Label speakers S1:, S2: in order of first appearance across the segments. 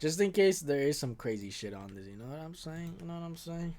S1: Just in case there is some crazy shit on this. You know what I'm saying? You know what I'm saying?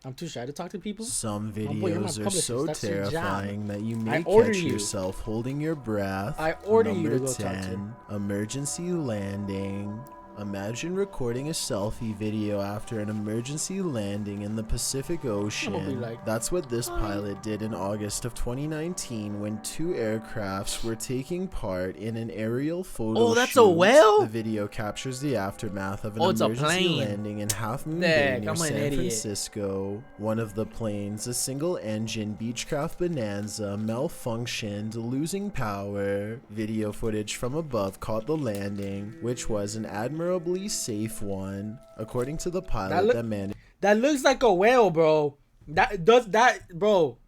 S1: I'm too shy to talk to people.
S2: Some
S1: Oh, boy, you're my
S2: videos are
S1: publicist.
S2: so
S1: That's your job.
S2: terrifying that you
S1: I
S2: may
S1: order
S2: catch
S1: you.
S2: yourself holding your breath.
S1: I order you
S2: Number
S1: to go talk to.
S2: 10, emergency landing. Imagine recording a selfie video after an emergency landing in the Pacific Ocean.
S1: like,
S2: That's what this
S1: "Hi."
S2: pilot did in August of 2019 when two aircrafts were taking part in an aerial photo
S1: Oh, that's
S2: shoot.
S1: a whale?
S2: The video captures the aftermath of an
S1: Oh, it's a
S2: emergency
S1: plane.
S2: landing in Half Moon Bay
S1: Dang,
S2: near
S1: I'm an
S2: San
S1: idiot.
S2: Francisco. One of the planes, a single-engine Beechcraft Bonanza, malfunctioned, losing power. Video footage from above caught the landing, which was an admirably safe one, according to the pilot that managed.
S1: That looks like a whale, bro. That does that, bro.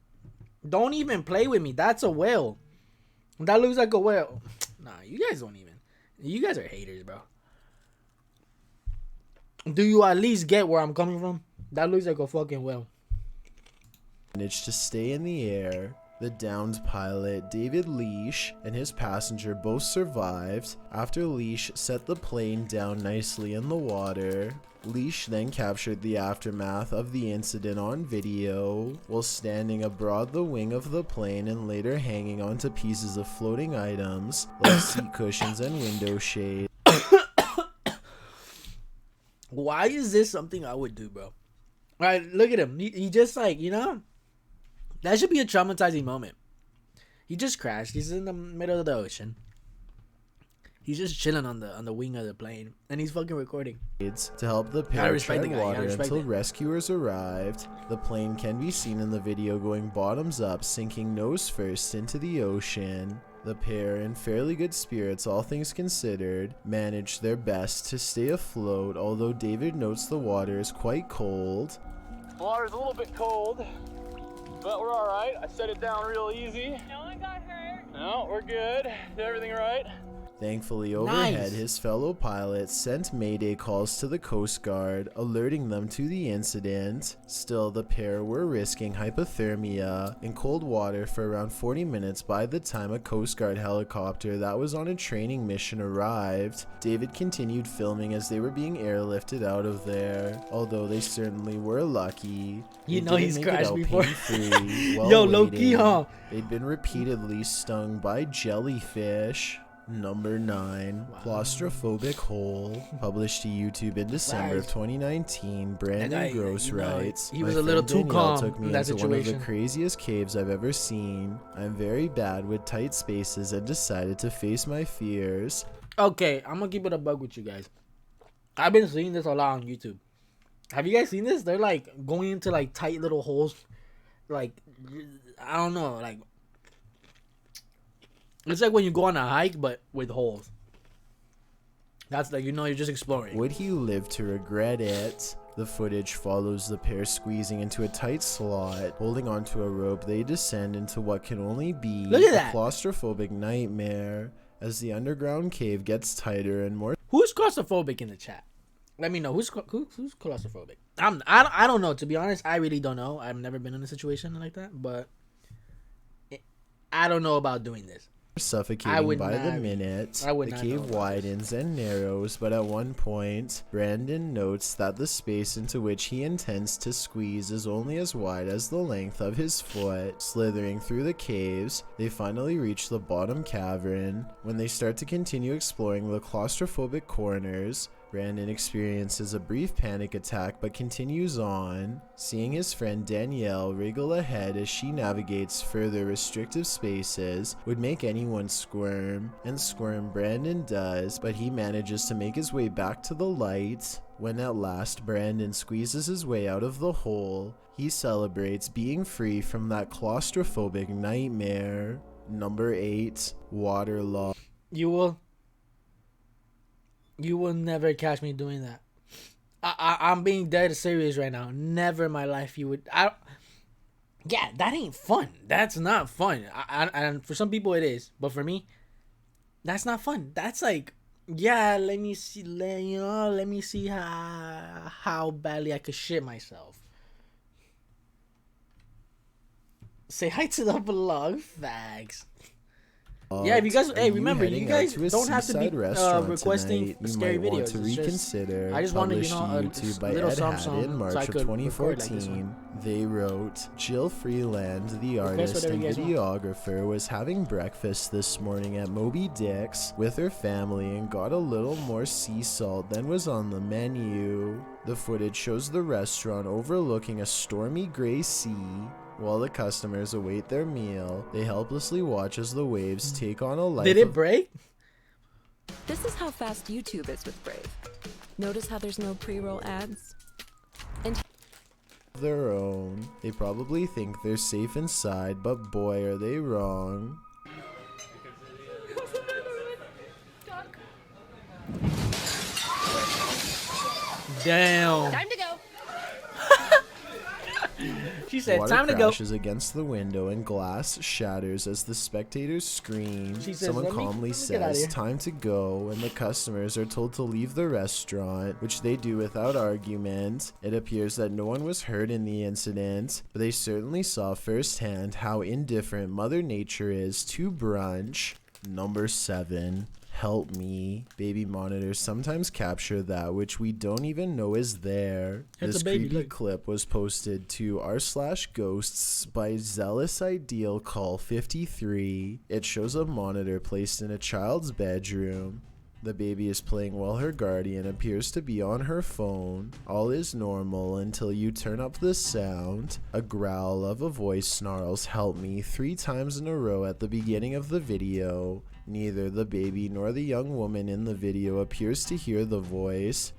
S1: Don't even play with me. That's a whale. That looks like a whale. Nah, you guys don't even. You guys are haters, bro. Do you at least get where I'm coming from? That looks like a fucking whale.
S2: Managed to stay in the air. The downed pilot, David Leash, and his passenger both survived after Leash set the plane down nicely in the water. Leash then captured the aftermath of the incident on video while standing abroad the wing of the plane and later hanging onto pieces of floating items like seat cushions and window shades.
S1: Why is this something I would do, bro? Right, look at him. He just like, you know, that should be a traumatizing moment. He just crashed. He's in the middle of the ocean. He's just chilling on the wing of the plane, and he's fucking recording.
S2: To help the pair
S1: respect the
S2: tread
S1: guy,
S2: water
S1: respect
S2: until
S1: it.
S2: rescuers arrived. The plane can be seen in the video going bottoms up, sinking nose first into the ocean. The pair, in fairly good spirits all things considered, managed their best to stay afloat, although David notes the water is quite cold.
S3: The water's a little bit cold, but we're all right. I set it down real easy.
S4: No one got hurt.
S3: No, we're good. Did everything right?
S2: Thankfully, overhead,
S1: Nice.
S2: his fellow pilots sent mayday calls to the Coast Guard, alerting them to the incident. Still, the pair were risking hypothermia in cold water for around 40 minutes by the time a Coast Guard helicopter that was on a training mission arrived. David continued filming as they were being airlifted out of there, although they certainly were lucky.
S1: You
S2: They
S1: know
S2: didn't
S1: he's
S2: make it
S1: crashed
S2: out
S1: before.
S2: pain-free while
S1: Yo, low-key,
S2: waiting.
S1: huh?
S2: They'd been repeatedly stung by jellyfish. Number 9, claustrophobic hole. Published to YouTube in December of
S1: Nice.
S2: 2019, Brandon
S1: That guy,
S2: Gross
S1: you know,
S2: writes,
S1: he was
S2: "My
S1: a little
S2: friend
S1: too
S2: Danielle
S1: calm
S2: took me
S1: in that
S2: into one of the
S1: situation."
S2: craziest caves I've ever seen. I'm very bad with tight spaces and decided to face my fears."
S1: Okay, I'm gonna keep it a bug with you guys. I've been seeing this a lot on YouTube. Have you guys seen this? They're like going into like tight little holes. Like, I don't know. Like, it's like when you go on a hike, but with holes. That's like, you know, you're just exploring.
S2: Would he live to regret it? The footage follows the pair squeezing into a tight slot. Holding onto a rope, they descend into what can only be
S1: Look at
S2: a
S1: that.
S2: claustrophobic nightmare. As the underground cave gets tighter and more
S1: Who's claustrophobic in the chat? Let me know. Who's claustrophobic? I don't know. To be honest, I really don't know. I've never been in a situation like that, but I don't know about doing this.
S2: suffocating by the minute.
S1: I would
S2: The
S1: not
S2: cave
S1: know about
S2: widens and narrows, but at one point, Brandon notes that the space into which he intends to squeeze is only as wide as the length of his foot. Slithering through the caves, they finally reach the bottom cavern. When they start to continue exploring the claustrophobic corners, Brandon experiences a brief panic attack but continues on, seeing his friend Danielle wriggle ahead as she navigates further restrictive spaces would make anyone squirm, and squirm Brandon does, but he manages to make his way back to the light. When at last Brandon squeezes his way out of the hole, he celebrates being free from that claustrophobic nightmare. Number 8, waterlogged.
S1: You will never catch me doing that. I'm being dead serious right now. Never in my life you would. Yeah, that ain't fun. That's not fun. And for some people it is, but for me, that's not fun. That's like, yeah, let me see how badly I could shit myself. Say hi to the vlog, fags. Yeah, if you guys, hey,
S2: Are
S1: remember, you
S2: heading
S1: guys
S2: out to a
S1: don't have to be
S2: seaside restaurant
S1: requesting
S2: tonight, you
S1: scary
S2: might want
S1: videos.
S2: to
S1: It's just,
S2: reconsider.
S1: I just wanted,
S2: Published to YouTube by
S1: little
S2: Ed
S1: something
S2: Haddon, March
S1: so I
S2: of
S1: could record like this
S2: 2014.
S1: one.
S2: They wrote, Jill Freeland, the
S1: Request
S2: artist
S1: whatever
S2: and
S1: you guys want.
S2: videographer, was having breakfast this morning at Moby Dick's with her family and got a little more sea salt than was on the menu. The footage shows the restaurant overlooking a stormy gray sea. While the customers await their meal, they helplessly watch as the waves take on a life
S1: Did it break?
S4: This is how fast YouTube is with Brave. Notice how there's no pre-roll ads? And
S2: of their own. They probably think they're safe inside, but boy are they wrong.
S1: Damn.
S4: time to go.
S1: She said,
S2: Water
S1: time to go.
S2: crashes against the window and glass shatters as the spectators scream.
S1: She says,
S2: Someone
S1: let me
S2: calmly
S1: get outta
S2: says,
S1: here.
S2: time to go, and the customers are told to leave the restaurant, which they do without argument. It appears that no one was hurt in the incident, but they certainly saw firsthand how indifferent Mother Nature is to brunch. Number 7. Help me. Baby monitors sometimes capture that which we don't even know is there.
S1: It's
S2: This
S1: a baby,
S2: creepy
S1: look.
S2: clip was posted to r/ghosts by Zealous Ideal Call 53. It shows a monitor placed in a child's bedroom. The baby is playing while her guardian appears to be on her phone. All is normal until you turn up the sound. A growl of a voice snarls "help me" 3 times in a row at the beginning of the video. Neither the baby nor the young woman in the video appears to hear the voice.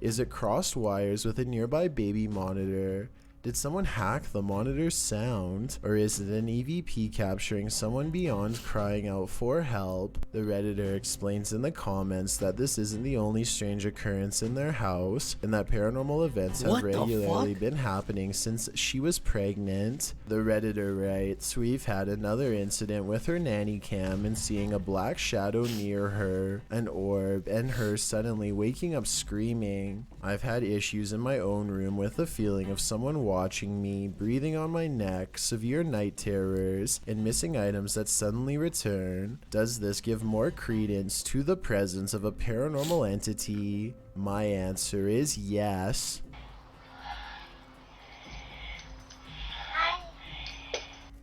S2: Is it crossed wires with a nearby baby monitor? Did someone hack the monitor's sound? Or is it an EVP capturing someone beyond crying out for help? The Redditor explains in the comments that this isn't the only strange occurrence in their house, and that paranormal events have
S1: What the
S2: regularly
S1: fuck?
S2: been happening since she was pregnant. The Redditor writes, "We've had another incident with her nanny cam and seeing a black shadow near her, an orb, and her suddenly waking up screaming. I've had issues in my own room with the feeling of someone watching me, breathing on my neck, severe night terrors, and missing items that suddenly return. Does this give more credence to the presence of a paranormal entity? My answer is yes."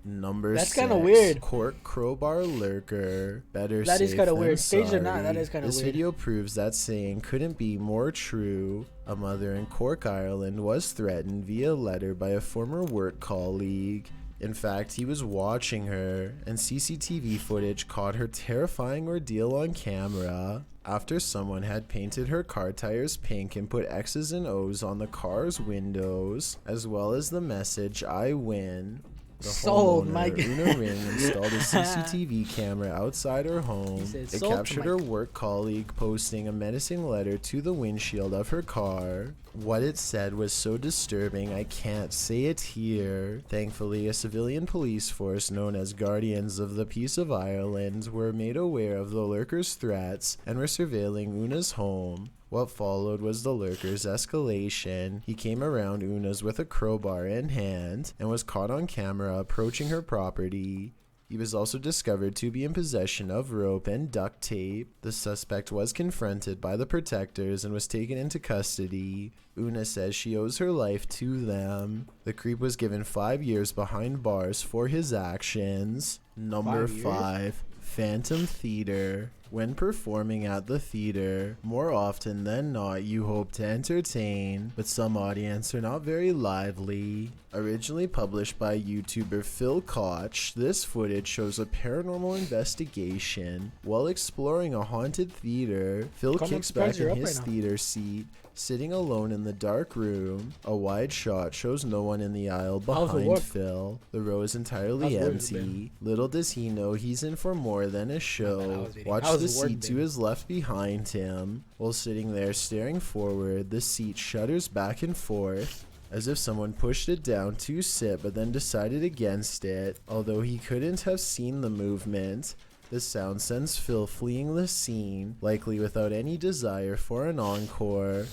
S2: Number
S1: That's
S2: 6.
S1: kinda weird.
S2: Cork crowbar lurker. Better
S1: That is
S2: safe
S1: kinda
S2: than
S1: weird. Staged or not,
S2: sorry.
S1: that is kinda
S2: This
S1: weird.
S2: video proves that saying couldn't be more true. A mother in Cork, Ireland was threatened via letter by a former work colleague. In fact, he was watching her, and CCTV footage caught her terrifying ordeal on camera. After someone had painted her car tires pink and put X's and O's on the car's windows, as well as the message, "I win." The
S1: Sold,
S2: homeowner,
S1: my g-
S2: Una Ring, installed a CCTV camera outside her home.
S1: He said,
S2: It
S1: "Sold to
S2: captured
S1: my
S2: her work colleague posting a menacing letter to the windshield of her car. What it said was so disturbing I can't say it here. Thankfully, a civilian police force known as Guardians of the Peace of Ireland were made aware of the lurker's threats and were surveilling Una's home. What followed was the lurker's escalation. He came around Una's with a crowbar in hand and was caught on camera approaching her property. He was also discovered to be in possession of rope and duct tape. The suspect was confronted by the protectors and was taken into custody. Una says she owes her life to them. The creep was given 5 years behind bars for his actions. Number
S1: 5 years?
S2: 5. Phantom Theater. When performing at the theater, more often than not you hope to entertain, but some audience are not very lively. Originally published by YouTuber Phil Koch, this footage shows a paranormal investigation. While exploring a haunted theater, Phil
S1: Comment
S2: kicks
S1: surprise,
S2: back
S1: you're
S2: in
S1: up
S2: his
S1: right now.
S2: theater seat, sitting alone in the dark room. A wide shot shows no one in the aisle
S1: How's it
S2: behind
S1: work?
S2: Phil. The row is entirely
S1: How's work been?
S2: empty. Little does he know he's in for more than a show. Watch
S1: How's
S2: the
S1: work
S2: seat to
S1: been?
S2: his left behind him. While sitting there staring forward, the seat shudders back and forth, as if someone pushed it down to sit but then decided against it. Although he couldn't have seen the movement, the sound sends Phil fleeing the scene, likely without any desire for an encore.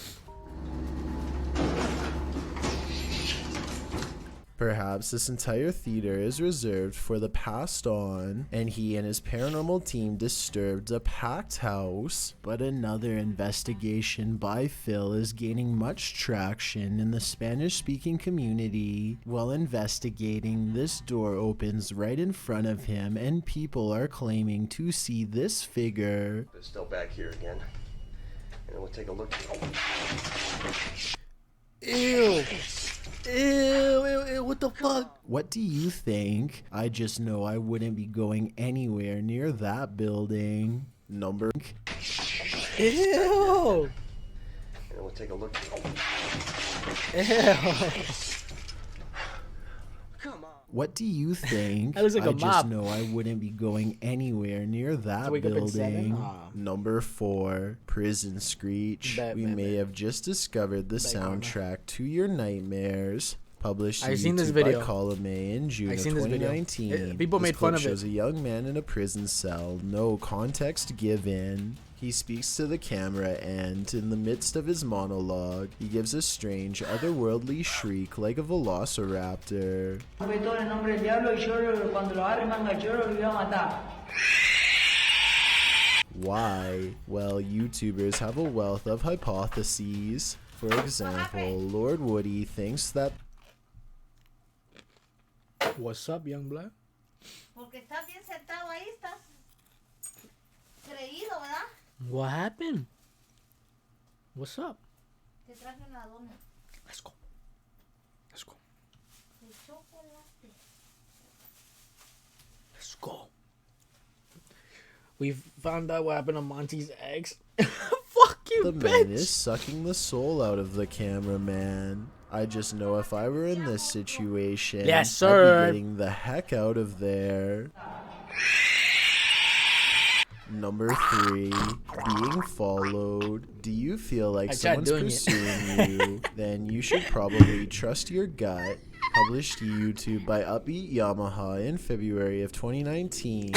S2: Perhaps this entire theater is reserved for the passed on, and he and his paranormal team disturbed a packed house. But another investigation by Phil is gaining much traction in the Spanish-speaking community. While investigating, this door opens right in front of him, and people are claiming to see this figure.
S5: It's still back here again. And we'll take a look.
S1: Ew. Ew, what the fuck?
S2: What do you think? I just know I wouldn't be going anywhere near that building. Number.
S1: Ew.
S5: And we'll take a look.
S1: Ew.
S5: Come on.
S2: What do you think?
S1: That looks like
S2: I
S1: a
S2: just
S1: mop.
S2: know I wouldn't be going anywhere near that
S1: Wake up at 7?
S2: building.
S1: Aw.
S2: Number 4, Prison Screech.
S1: Bet,
S2: we
S1: bet,
S2: may
S1: bet.
S2: have just discovered the soundtrack to your nightmares. Published to
S1: I've seen this
S2: YouTube
S1: video.
S2: by Column A in June
S1: I've
S2: of
S1: seen this video.
S2: 2019.
S1: People
S2: This
S1: made fun
S2: clip
S1: of it.
S2: shows a young man in a prison cell. No context given. He speaks to the camera and, in the midst of his monologue, he gives a strange, otherworldly shriek like a velociraptor. Why? Well, YouTubers have a wealth of hypotheses. For example, Lord Woody thinks that
S1: What's up, young blood?
S6: Porque estás bien sentado ahí, estás creído, ¿verdad?
S1: What happened? What's up?
S6: Te traje una dona
S1: Let's go. Let's go.
S6: de chocolate.
S1: Let's go. We found out what happened to Monty's ex. Fuck you,
S2: the man is
S1: bitch.
S2: sucking the soul out of the cameraman. I just know if I were in this situation,
S1: Yes,
S2: I'd
S1: sir.
S2: be getting the heck out of there. Number 3, being followed. Do you feel like
S1: I tried
S2: someone's
S1: doing it.
S2: pursuing you? Then you should probably trust your gut. Published to YouTube by Upbeat Yamaha in February of 2019.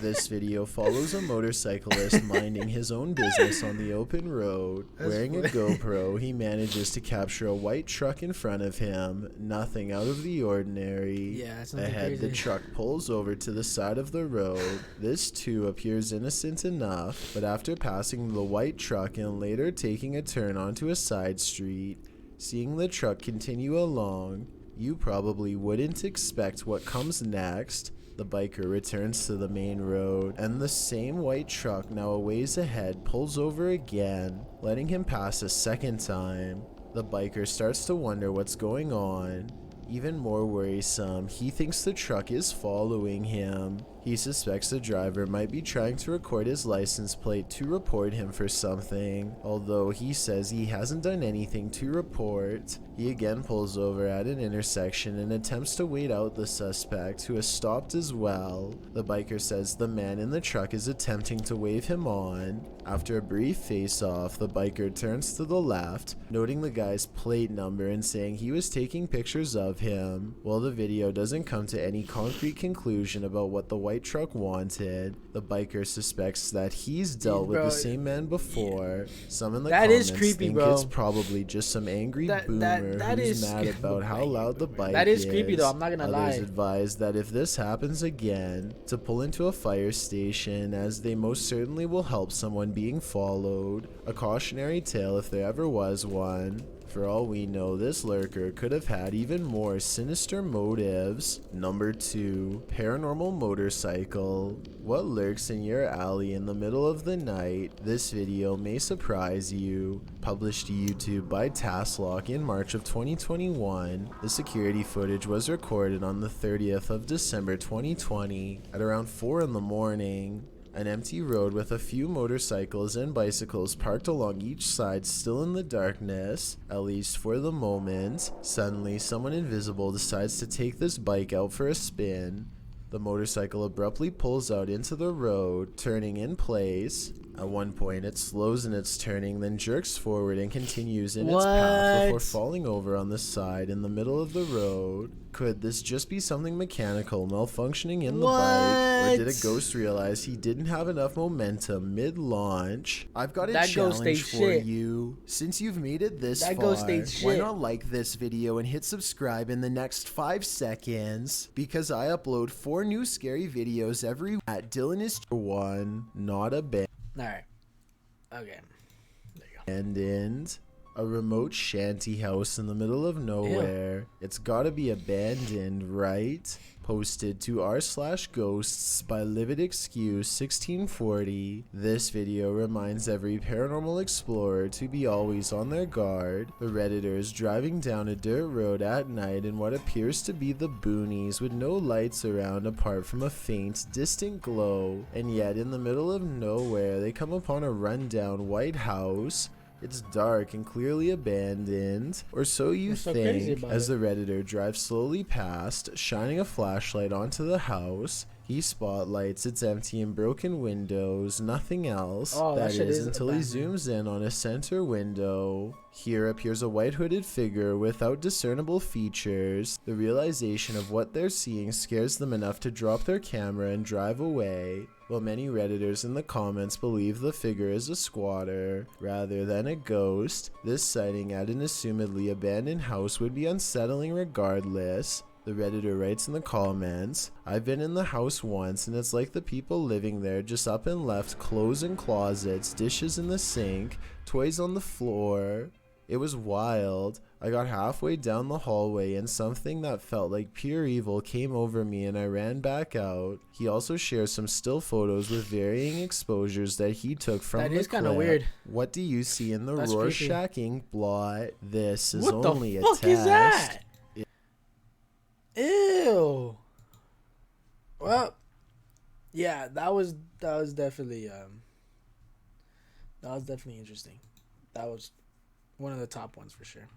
S2: This video follows a motorcyclist minding his own business on the open road. Wearing a GoPro, he manages to capture a white truck in front of him. Nothing out of the ordinary.
S1: Yeah, that's nothing
S2: Ahead, the
S1: crazy.
S2: truck pulls over to the side of the road. This too appears innocent enough, but after passing the white truck and later taking a turn onto a side street, seeing the truck continue along, you probably wouldn't expect what comes next. The biker returns to the main road, and the same white truck now a ways ahead pulls over again, letting him pass a second time. The biker starts to wonder what's going on. Even more worrisome, he thinks the truck is following him. He suspects the driver might be trying to record his license plate to report him for something, although he says he hasn't done anything to report. He again pulls over at an intersection and attempts to wait out the suspect, who has stopped as well. The biker says the man in the truck is attempting to wave him on. After a brief face-off, the biker turns to the left, noting the guy's plate number and saying he was taking pictures of him. While the video doesn't come to any concrete conclusion about what the white truck wanted, the biker suspects that he's dealt with
S1: Bro,
S2: the same man before. Some in the
S1: That
S2: comments
S1: is creepy,
S2: think
S1: bro.
S2: it's probably just some angry
S1: That
S2: boomer who's
S1: is
S2: mad about how loud the bike
S1: That is creepy, though, I'm not gonna
S2: Others
S1: lie.
S2: advise that if this happens again, to pull into a fire station, as they most certainly will help someone being followed. A cautionary tale if there ever was one. For all we know, this lurker could have had even more sinister motives. Number 2, paranormal motorcycle. What lurks in your alley in the middle of the night? This video may surprise you. Published to YouTube by Tasklock in March of 2021, the security footage was recorded on the 30th of December 2020 at around 4 in the morning. An empty road with a few motorcycles and bicycles parked along each side, still in the darkness, at least for the moment. Suddenly, someone invisible decides to take this bike out for a spin. The motorcycle abruptly pulls out into the road, turning in place. At one point, it slows in its turning, then jerks forward and continues in its path before
S1: What?
S2: falling over on the side in the middle of the road. Could this just be something mechanical malfunctioning in the bike? Or did a ghost realize he didn't have enough momentum mid-launch? I've got a challenge for you. Since you've made it this far, why not like this video and hit subscribe in the next 5 seconds? Because I upload 4 new scary videos every week at Dylan is one, not a band.
S1: Alright. Okay. There you go.
S2: And a remote shanty house in the middle of nowhere. Ew. It's gotta be abandoned, right? Posted to r/ghosts by Livid Excuse 1640. This video reminds every paranormal explorer to be always on their guard. The Redditor is driving down a dirt road at night in what appears to be the boonies with no lights around apart from a faint, distant glow. And yet in the middle of nowhere they come upon a rundown white house. It's dark and clearly abandoned, or so you think, as the Redditor drives slowly past, shining a flashlight onto the house. He spotlights its empty and broken windows, nothing else. That is until he zooms in on a center window. Here appears a white hooded figure without discernible features. The realization of what they're seeing scares them enough to drop their camera and drive away. While many Redditors in the comments believe the figure is a squatter rather than a ghost, this sighting at an assumedly abandoned house would be unsettling regardless. The Redditor writes in the comments, I've been in the house once and it's like the people living there just up and left clothes in closets, dishes in the sink, toys on the floor. It was wild. I got halfway down the hallway and something that felt like pure evil came over me and I ran back out. He also shares some still photos with varying exposures that he took from the clip. That is kind of weird. What do you see in the Rorschach ink blot? This is only a test. What the fuck is that?
S1: Ew. Well, yeah, that was definitely interesting. That was one of the top ones for sure.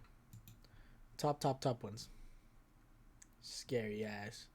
S1: Top ones. Scary ass.